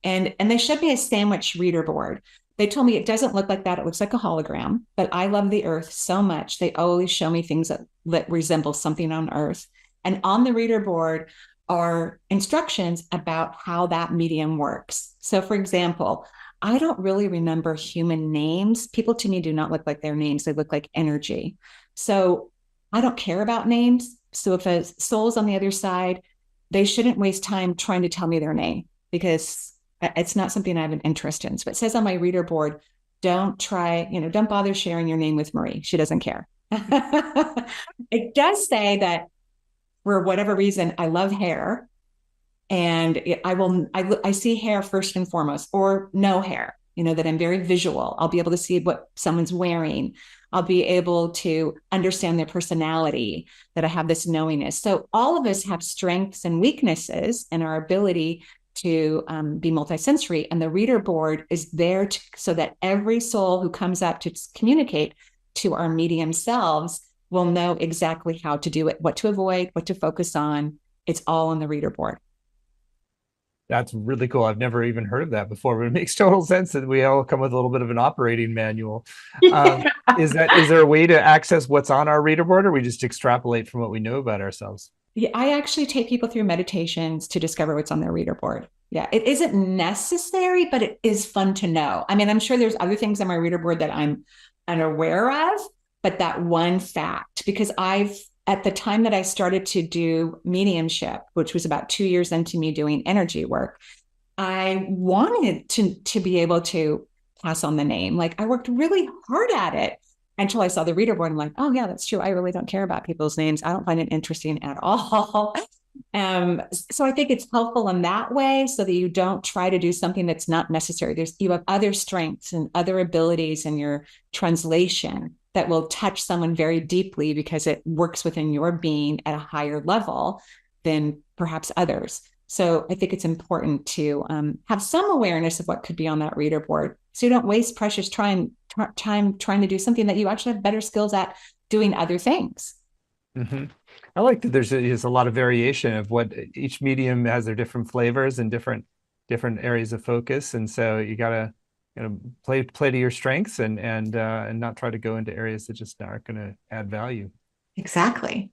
And they showed me a sandwich reader board. They told me it doesn't look like that. It looks like a hologram, but I love the earth so much. They always show me things that resemble something on earth. And on the reader board are instructions about how that medium works. So, for example, I don't really remember human names. People to me do not look like their names, they look like energy. So, I don't care about names. So, if a soul's on the other side, they shouldn't waste time trying to tell me their name because it's not something I have an interest in. So it says on my reader board, don't bother sharing your name with Marie. She doesn't care. It does say that for whatever reason, I love hair and I see hair first and foremost, or no hair, that I'm very visual. I'll be able to see what someone's wearing. I'll be able to understand their personality, that I have this knowingness. So all of us have strengths and weaknesses in our ability to be multisensory. And the reader board is there so that every soul who comes up to communicate to our medium selves will know exactly how to do it, what to avoid, what to focus on. It's all on the reader board. That's really cool. I've never even heard of that before, but it makes total sense that we all come with a little bit of an operating manual. Yeah. Is there a way to access what's on our reader board, or we just extrapolate from what we know about ourselves? Yeah, I actually take people through meditations to discover what's on their reader board. Yeah, it isn't necessary, but it is fun to know. I mean, I'm sure there's other things on my reader board that I'm unaware of, but that one fact, because at the time that I started to do mediumship, which was about 2 years into me doing energy work, I wanted to be able to pass on the name. Like I worked really hard at it until I saw the reader board. I'm like, oh yeah, that's true. I really don't care about people's names. I don't find it interesting at all. So I think it's helpful in that way so that you don't try to do something that's not necessary. You have other strengths and other abilities in your translation that will touch someone very deeply because it works within your being at a higher level than perhaps others. So I think it's important to have some awareness of what could be on that reader board so you don't waste precious time trying to do something that you actually have better skills at doing other things. Mm-hmm. I like that there's a lot of variation of what each medium has, their different flavors and different areas of focus, and so you gotta play to your strengths and not try to go into areas that just aren't going to add value. Exactly.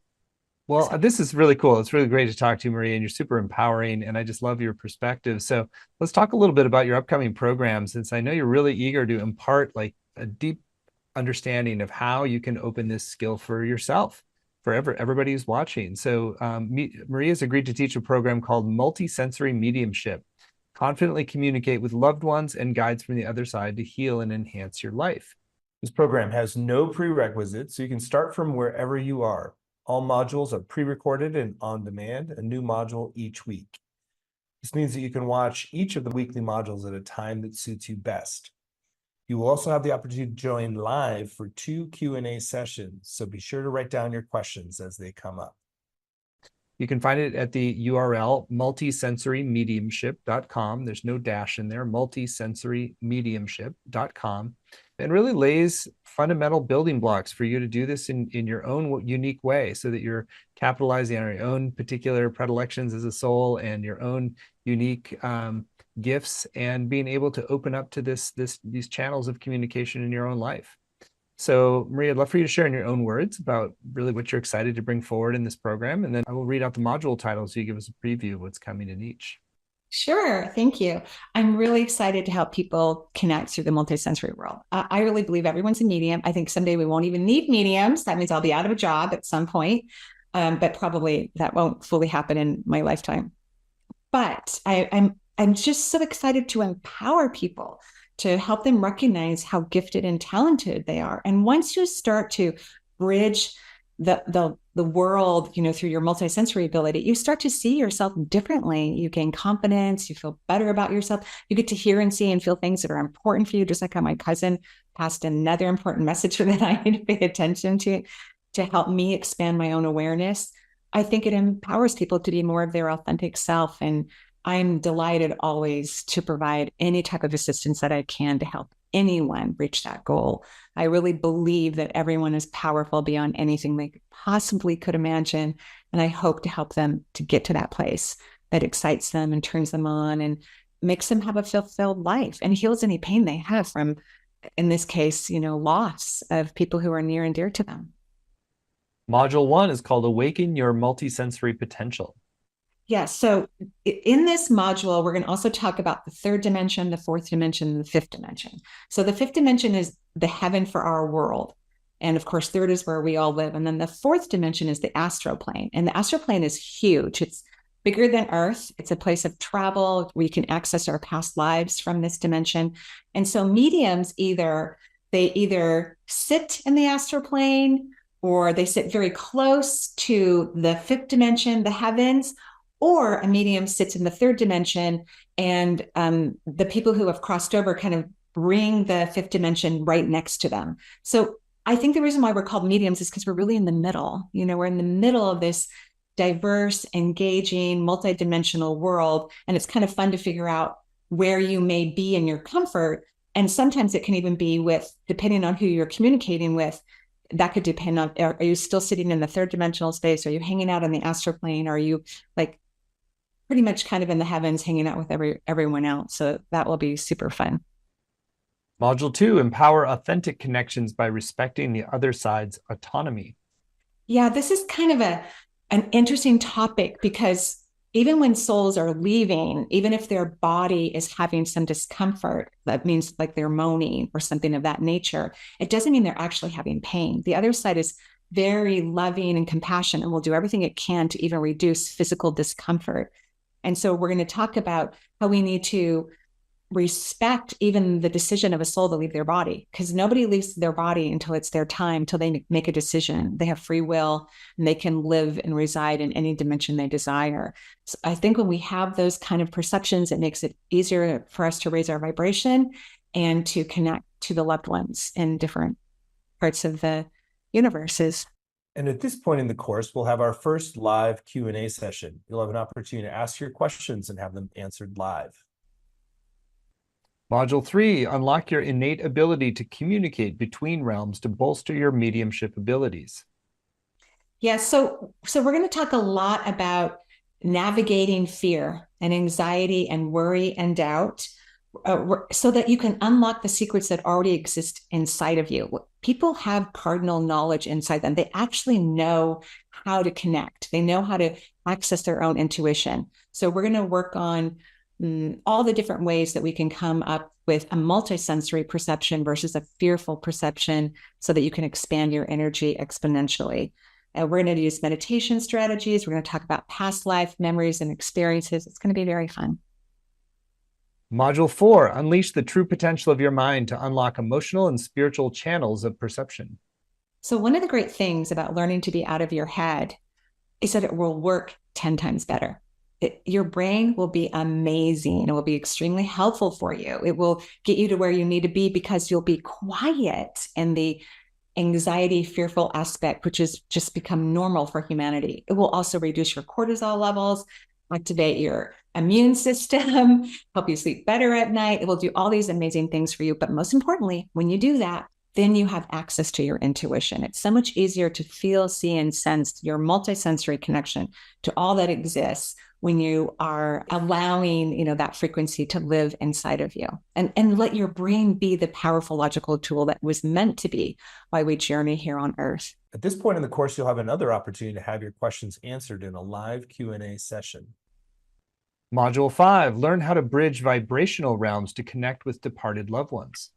Well, this is really cool. It's really great to talk to you, Marie, and you're super empowering, and I just love your perspective. So let's talk a little bit about your upcoming programs, since I know you're really eager to impart like a deep understanding of how you can open this skill for yourself, for everybody who's watching. So Marie has agreed to teach a program called Multisensory Mediumship. Confidently communicate with loved ones and guides from the other side to heal and enhance your life. This program has no prerequisites, so you can start from wherever you are. All modules are pre-recorded and on demand, a new module each week. This means that you can watch each of the weekly modules at a time that suits you best. You will also have the opportunity to join live for 2 Q&A sessions, so be sure to write down your questions as they come up. You can find it at the URL multisensorymediumship.com. There's no dash in there, multisensorymediumship.com. And really lays fundamental building blocks for you to do this in your own unique way so that you're capitalizing on your own particular predilections as a soul and your own unique gifts and being able to open up to these channels of communication in your own life. So, Marie, I'd love for you to share in your own words about really what you're excited to bring forward in this program. And then I will read out the module titles so you give us a preview of what's coming in each. Sure. Thank you. I'm really excited to help people connect through the multisensory world. I really believe everyone's a medium. I think someday we won't even need mediums. That means I'll be out of a job at some point, but probably that won't fully happen in my lifetime. But I'm just so excited to empower people, to help them recognize how gifted and talented they are. And once you start to bridge the world, through your multisensory ability, you start to see yourself differently. You gain confidence, you feel better about yourself. You get to hear and see and feel things that are important for you, just like how my cousin passed another important message that I need to pay attention to help me expand my own awareness. I think it empowers people to be more of their authentic self. And I'm delighted always to provide any type of assistance that I can to help anyone reach that goal. I really believe that everyone is powerful beyond anything they possibly could imagine. And I hope to help them to get to that place that excites them and turns them on and makes them have a fulfilled life and heals any pain they have from, in this case, loss of people who are near and dear to them. Module 1 is called Awaken Your Multisensory Potential. Yeah, so in this module, we're going to also talk about the third dimension, the fourth dimension, and the fifth dimension. So the fifth dimension is the heaven for our world. And of course, third is where we all live. And then the fourth dimension is the astral plane. And the astral plane is huge. It's bigger than Earth. It's a place of travel. We can access our past lives from this dimension. And so mediums either sit in the astral plane, or they sit very close to the fifth dimension, the heavens, or a medium sits in the third dimension, and the people who have crossed over kind of bring the fifth dimension right next to them. So I think the reason why we're called mediums is because we're really in the middle. We're in the middle of this diverse, engaging, multidimensional world, and it's kind of fun to figure out where you may be in your comfort. And sometimes it can even be with, depending on who you're communicating with, that could depend on, are you still sitting in the third dimensional space? Are you hanging out in the astral plane? Are you like pretty much kind of in the heavens hanging out with everyone else? So that will be super fun. Module 2, Empower Authentic Connections by Respecting the Other Side's Autonomy. Yeah, this is kind of an interesting topic, because even when souls are leaving, even if their body is having some discomfort, that means like they're moaning or something of that nature, it doesn't mean they're actually having pain. The other side is very loving and compassionate and will do everything it can to even reduce physical discomfort. And so we're going to talk about how we need to respect even the decision of a soul to leave their body, because nobody leaves their body until it's their time, until they make a decision. They have free will and they can live and reside in any dimension they desire. So I think when we have those kind of perceptions, it makes it easier for us to raise our vibration and to connect to the loved ones in different parts of the universes. And at this point in the course, we'll have our first live Q&A session. You'll have an opportunity to ask your questions and have them answered live. Module 3, Unlock Your Innate Ability to Communicate Between Realms to Bolster Your Mediumship Abilities. Yeah, so we're going to talk a lot about navigating fear and anxiety and worry and doubt, so that you can unlock the secrets that already exist inside of you. People have cardinal knowledge inside them. They actually know how to connect. They know how to access their own intuition. So we're going to work on all the different ways that we can come up with a multisensory perception versus a fearful perception, so that you can expand your energy exponentially. And we're going to use meditation strategies. We're going to talk about past life memories and experiences. It's going to be very fun. Module 4, Unleash the True Potential of Your Mind to Unlock Emotional and Spiritual Channels of Perception. So one of the great things about learning to be out of your head is that it will work 10 times better. Your brain will be amazing. It will be extremely helpful for you. It will get you to where you need to be, because you'll be quiet in the anxiety, fearful aspect, which has just become normal for humanity. It will also reduce your cortisol levels, activate your immune system, help you sleep better at night. It will do all these amazing things for you. But most importantly, when you do that, then you have access to your intuition. It's so much easier to feel, see, and sense your multisensory connection to all that exists when you are allowing, that frequency to live inside of you, and let your brain be the powerful logical tool that was meant to be while we journey here on Earth. At this point in the course, you'll have another opportunity to have your questions answered in a live Q&A session. Module 5, Learn how to bridge vibrational realms to connect with departed loved ones.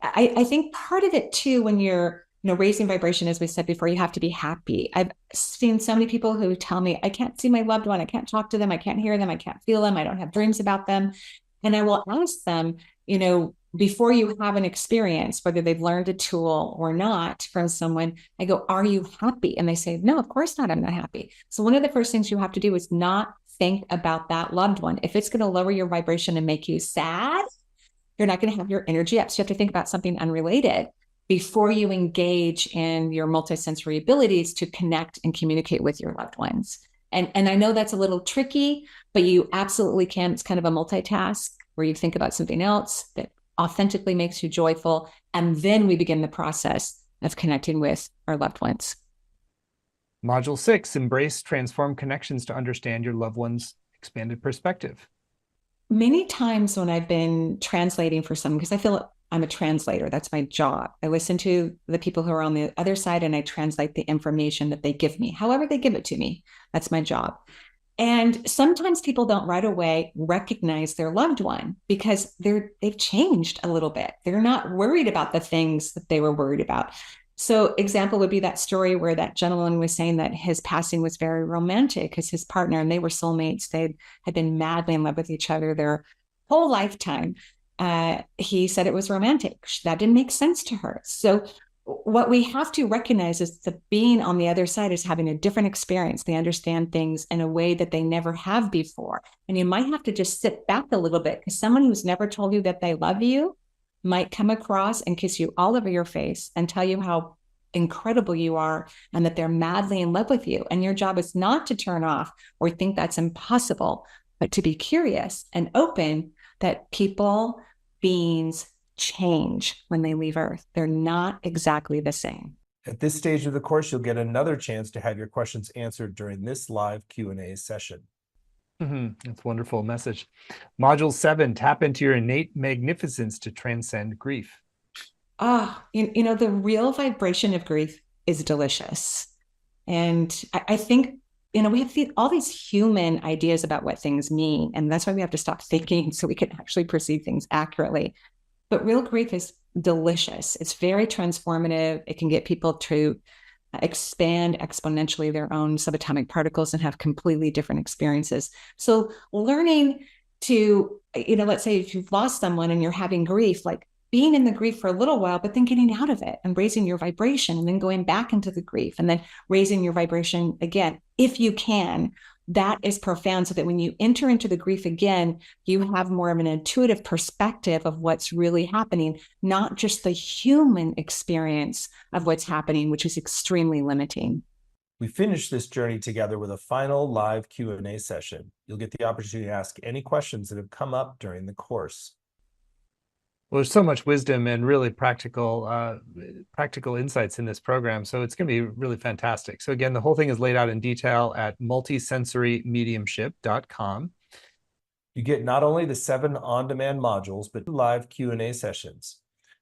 I think part of it too, when you're raising vibration, as we said before, you have to be happy. I've seen so many people who tell me, I can't see my loved one, I can't talk to them, I can't hear them, I can't feel them, I don't have dreams about them. And I will ask them, before you have an experience, whether they've learned a tool or not from someone, I go, are you happy? And they say, no, of course not, I'm not happy. So one of the first things you have to do is not think about that loved one. If it's going to lower your vibration and make you sad, you're not going to have your energy up. So you have to think about something unrelated before you engage in your multisensory abilities to connect and communicate with your loved ones. And I know that's a little tricky, but you absolutely can. It's kind of a multitask where you think about something else that authentically makes you joyful. And then we begin the process of connecting with our loved ones. Module 6, embrace transform connections to understand your loved one's expanded perspective. Many times when I've been translating for someone, because I feel I'm a translator, that's my job. I listen to the people who are on the other side and I translate the information that they give me, however they give it to me. That's my job. And sometimes people don't right away recognize their loved one because they've changed a little bit. They're not worried about the things that they were worried about. So example would be that story where that gentleman was saying that his passing was very romantic because his partner and they were soulmates. They had been madly in love with each other their whole lifetime. He said it was romantic. That didn't make sense to her. So what we have to recognize is the being on the other side is having a different experience. They understand things in a way that they never have before. And you might have to just sit back a little bit because someone who's never told you that they love you might come across and kiss you all over your face and tell you how incredible you are and that they're madly in love with you. And your job is not to turn off or think that's impossible, but to be curious and open that people, beings change when they leave Earth. They're not exactly the same. At this stage of the course, you'll get another chance to have your questions answered during this live Q&A session. That's a wonderful message. Module 7, tap into your innate magnificence to transcend grief. You know, the real vibration of grief is delicious. And I think, you know, we have all these human ideas about what things mean. And that's why we have to stop thinking so we can actually perceive things accurately. But real grief is delicious. It's very transformative. It can get people to expand exponentially their own subatomic particles and have completely different experiences. So learning to, you know, let's say if you've lost someone and you're having grief, like being in the grief for a little while, but then getting out of it and raising your vibration and then going back into the grief and then raising your vibration again, if you can. That is profound so that when you enter into the grief again, you have more of an intuitive perspective of what's really happening, not just the human experience of what's happening, which is extremely limiting. We finish this journey together with a final live Q&A session. You'll get the opportunity to ask any questions that have come up during the course. Well, there's so much wisdom and really practical insights in this program. So it's going to be really fantastic. So again, the whole thing is laid out in detail at multisensorymediumship.com. You get not only the 7 on-demand modules, but live Q&A sessions.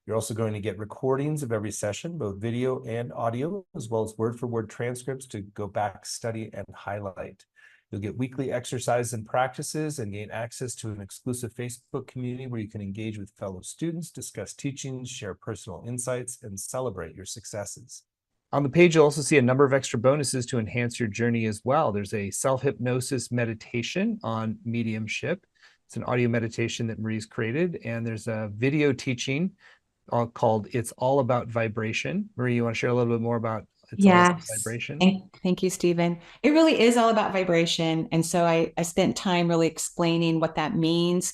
You're also going to get recordings of every session, both video and audio, as well as word-for-word transcripts to go back, study, and highlight. You'll get weekly exercises and practices and gain access to an exclusive Facebook community where you can engage with fellow students, discuss teachings, share personal insights, and celebrate your successes. On the page, you'll also see a number of extra bonuses to enhance your journey as well. There's a self-hypnosis meditation on mediumship. It's an audio meditation that Marie's created, and there's a video teaching called It's All About Vibration. Marie, you want to share a little bit more about It's All About Vibration? Thank you, Stephen. It really is all about vibration. And so I spent time really explaining what that means,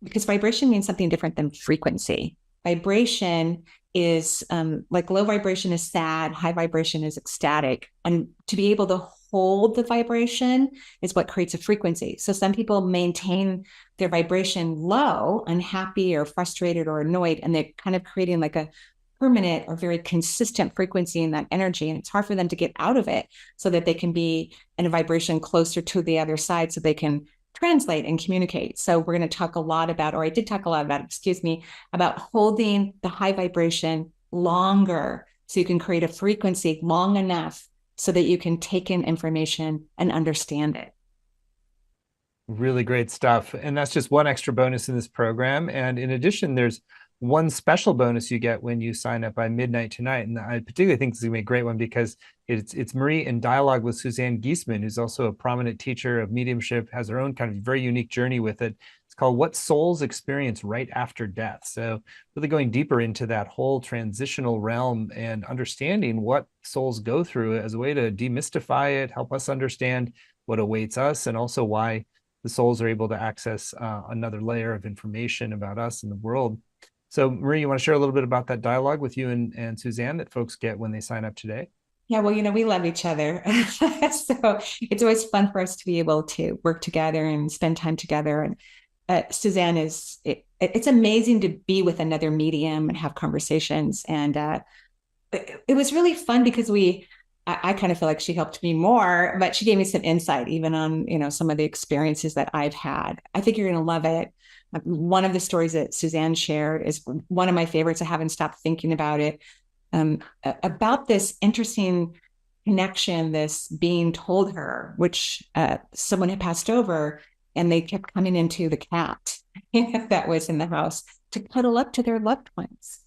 because vibration means something different than frequency. Vibration is like low vibration is sad, high vibration is ecstatic. And to be able to hold the vibration is what creates a frequency. So some people maintain their vibration low, unhappy or frustrated or annoyed, and they're kind of creating like a permanent or very consistent frequency in that energy. And it's hard for them to get out of it so that they can be in a vibration closer to the other side so they can translate and communicate. So we're going to talk a lot about, or I did talk a lot about, about holding the high vibration longer so you can create a frequency long enough so that you can take in information and understand it. Really great stuff. And that's just one extra bonus in this program. And in addition, there's one special bonus you get when you sign up by midnight tonight. And I particularly think this is gonna be a great one because it's Marie in dialogue with Suzanne Giesman, who's also a prominent teacher of mediumship, has her own kind of very unique journey with it. It's called What Souls Experience Right After Death. So really going deeper into that whole transitional realm and understanding what souls go through as a way to demystify it, help us understand what awaits us, and also why the souls are able to access another layer of information about us and the world. So Marie, you want to share a little bit about that dialogue with you and Suzanne that folks get when they sign up today? Yeah, well, we love each other. So it's always fun for us to be able to work together and spend time together. And Suzanne it's amazing to be with another medium and have conversations. And it was really fun because I kind of feel like she helped me more, but she gave me some insight even on, some of the experiences that I've had. I think you're going to love it. One of the stories that Suzanne shared is one of my favorites. I haven't stopped thinking about it. About this interesting connection, this being told her, which someone had passed over, and they kept coming into the cat that was in the house to cuddle up to their loved ones.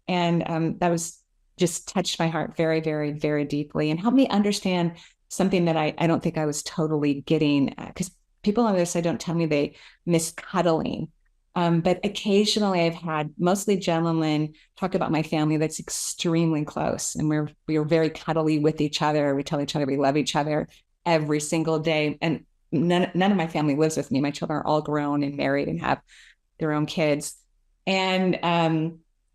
And that was just touched my heart very, very, very deeply and helped me understand something that I don't think I was totally getting, because people on this side don't tell me they miss cuddling. But occasionally I've had mostly gentlemen talk about my family that's extremely close, and we're very cuddly with each other. We tell each other we love each other every single day. And none of my family lives with me. My children are all grown and married and have their own kids. And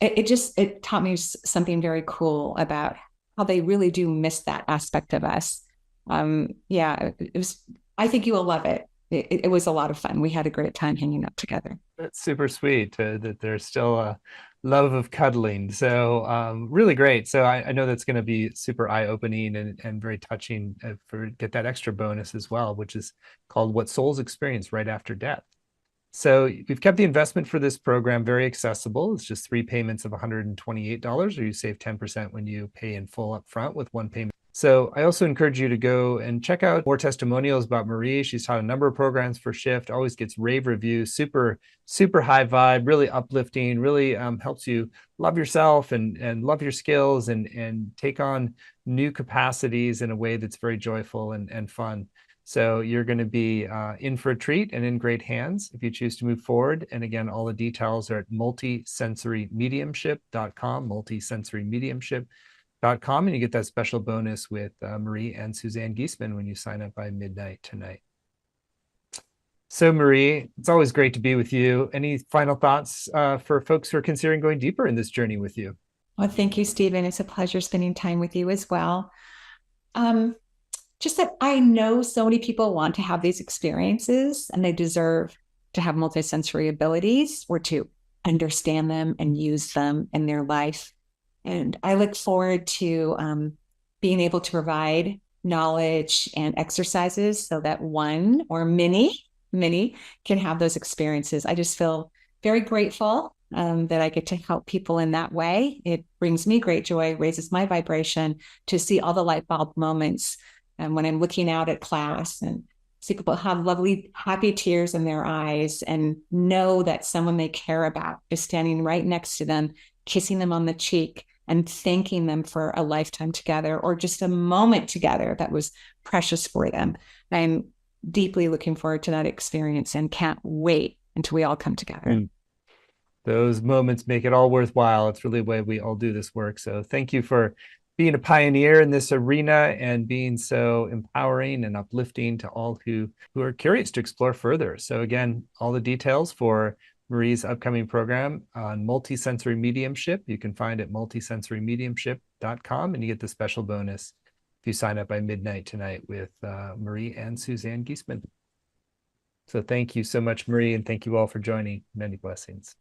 it taught me something very cool about how they really do miss that aspect of us. Yeah, it was. I think you will love it. It was a lot of fun. We had a great time hanging out together. That's super sweet that there's still a love of cuddling. So really great. So I know that's going to be super eye-opening and very touching for get that extra bonus as well, which is called What Souls Experience Right After Death. So we've kept the investment for this program very accessible. It's just 3 payments of $128, or you save 10% when you pay in full up front with 1 payment. So I also encourage you to go and check out more testimonials about Marie. She's taught a number of programs for Shift, always gets rave reviews, super, super high vibe, really uplifting, really helps you love yourself and love your skills and take on new capacities in a way that's very joyful and fun. So you're going to be in for a treat and in great hands if you choose to move forward. And again, all the details are at multisensorymediumship.com, multisensorymediumship.com, and you get that special bonus with Marie and Suzanne Giesman when you sign up by midnight tonight. So Marie, it's always great to be with you. Any final thoughts for folks who are considering going deeper in this journey with you? Well, thank you, Stephen. It's a pleasure spending time with you as well. Just that I know so many people want to have these experiences and they deserve to have multisensory abilities or to understand them and use them in their life. And I look forward to being able to provide knowledge and exercises so that one or many can have those experiences. I just feel very grateful that I get to help people in that way. It brings me great joy, raises my vibration to see all the light bulb moments. And when I'm looking out at class and see people have lovely, happy tears in their eyes and know that someone they care about is standing right next to them, kissing them on the cheek and thanking them for a lifetime together or just a moment together that was precious for them. I'm deeply looking forward to that experience and can't wait until we all come together. Those moments make it all worthwhile. It's really the way we all do this work. So thank you for being a pioneer in this arena and being so empowering and uplifting to all who are curious to explore further. So again, all the details for Marie's upcoming program on multisensory mediumship, you can find at multisensorymediumship.com, and you get the special bonus if you sign up by midnight tonight with Marie and Suzanne Giesman. So thank you so much, Marie, and thank you all for joining. Many blessings.